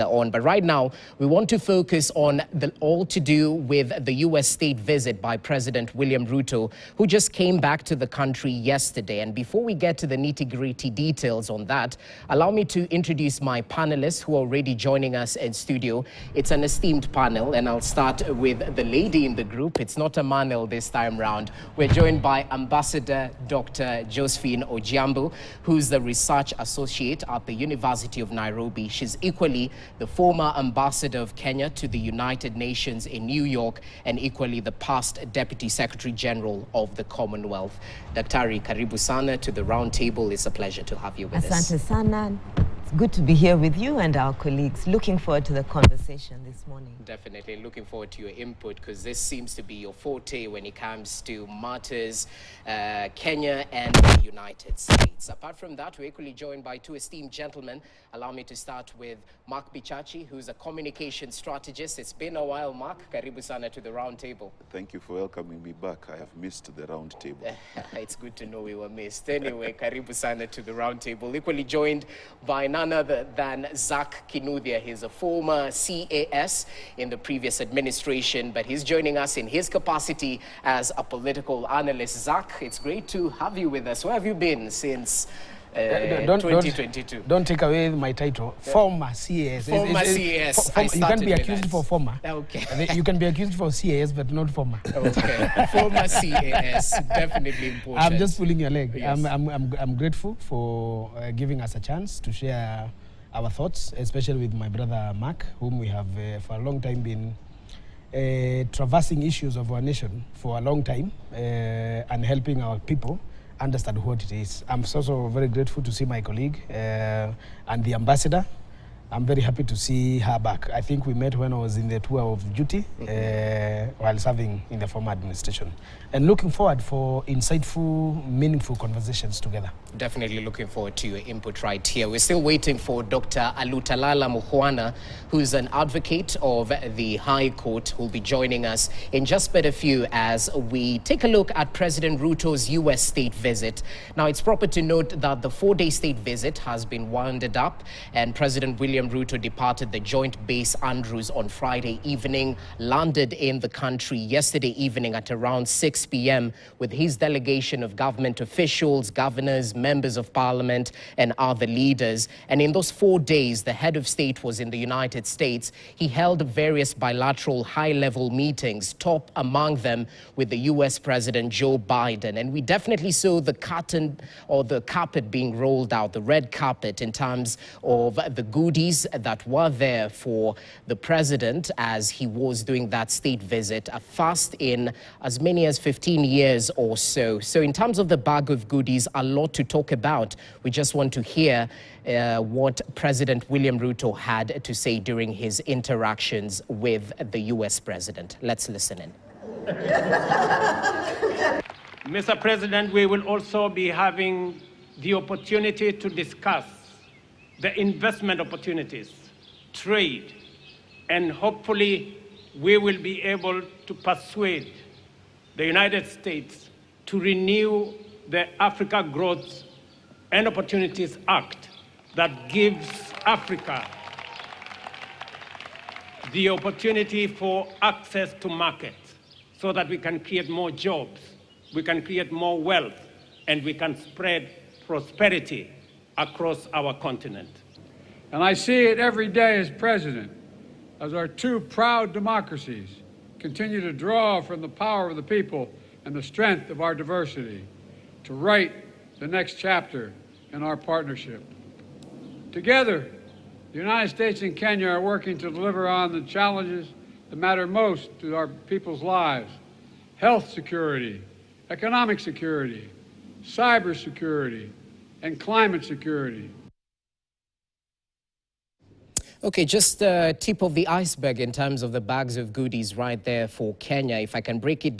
on. But right now, we want to focus on all to do with the U.S. state visit by President William Ruto, who just came back to the country yesterday. And before we get to the nitty-gritty details on that, allow me to introduce my panelists who are already joining us in studio. It's an esteemed panel, and I'll start with the lady in the group. It's not a manel this time round. We're joined by Ambassador Dr. Josephine Ojiambo, who's the research associate at the University of Nairobi. She's equally the former ambassador of Kenya to the United Nations in New York, and equally the past Deputy Secretary General of the Commonwealth. Daktari, karibu sana to the round table. It's a pleasure to have you with us. Asante sana. It's good to be here with you and our colleagues. Looking forward to the conversation this morning. Definitely looking forward to your input, because this seems to be your forte when it comes to matters Kenya and the United States. Apart from that, we're equally joined by two esteemed gentlemen. Allow me to start with Mark Bichachi, who's a communication strategist. It's been a while, Mark. Karibu sana to the round table. Thank you for welcoming me back. I have missed the round table. It's good to know we were missed. Anyway, karibu sana to the round table. Equally joined by none other than Zach Kinuthia. He's a former CAS in the previous administration, but he's joining us in his capacity as a political analyst. Zach, it's great to have you with us. Where have you been since 2022? Don't take away my title. Former CAS. Former CAS. You can be accused for former. Okay. You can be accused for CAS, but not former. Okay. Former CAS. Definitely important. I'm just pulling your leg. Yes. I'm grateful for giving us a chance to share our thoughts, especially with my brother Mark, whom we have for a long time been traversing issues of our nation for a long time and helping our people understand what it is. I'm also very grateful to see my colleague and the ambassador. I'm very happy to see her back. I think we met when I was in the tour of duty while serving in the former administration. And looking forward for insightful, meaningful conversations together. Definitely looking forward to your input right here. We're still waiting for Dr. Alutalala Mukhwana, who's an advocate of the High Court, who'll be joining us in just but a few as we take a look at President Ruto's U.S. state visit. Now, it's proper to note that the 4-day state visit has been wound up, and President William Ruto departed the Joint Base Andrews on Friday evening, landed in the country yesterday evening at around 6 p.m. with his delegation of government officials, governors, members of parliament, and other leaders. And in those 4 days, the head of state was in the United States. He held various bilateral high-level meetings, top among them with the U.S. President Joe Biden. And we definitely saw the curtain or the carpet being rolled out, the red carpet, in terms of the goodies that were there for the president as he was doing that state visit, a first in as many as 15 years or so. So in terms of the bag of goodies, a lot to talk about. We just want to hear what President William Ruto had to say during his interactions with the U.S. president. Let's listen in. Mr. President, we will also be having the opportunity to discuss the investment opportunities, trade, and hopefully we will be able to persuade the United States to renew the Africa Growth and Opportunities Act that gives Africa the opportunity for access to markets so that we can create more jobs, we can create more wealth, and we can spread prosperity across our continent. And I see it every day as president, as our two proud democracies continue to draw from the power of the people and the strength of our diversity to write the next chapter in our partnership. Together, the United States and Kenya are working to deliver on the challenges that matter most to our people's lives: health security, economic security, cyber security, and climate security. Okay, just tip of the iceberg in terms of the bags of goodies right there for Kenya. If I can break it down.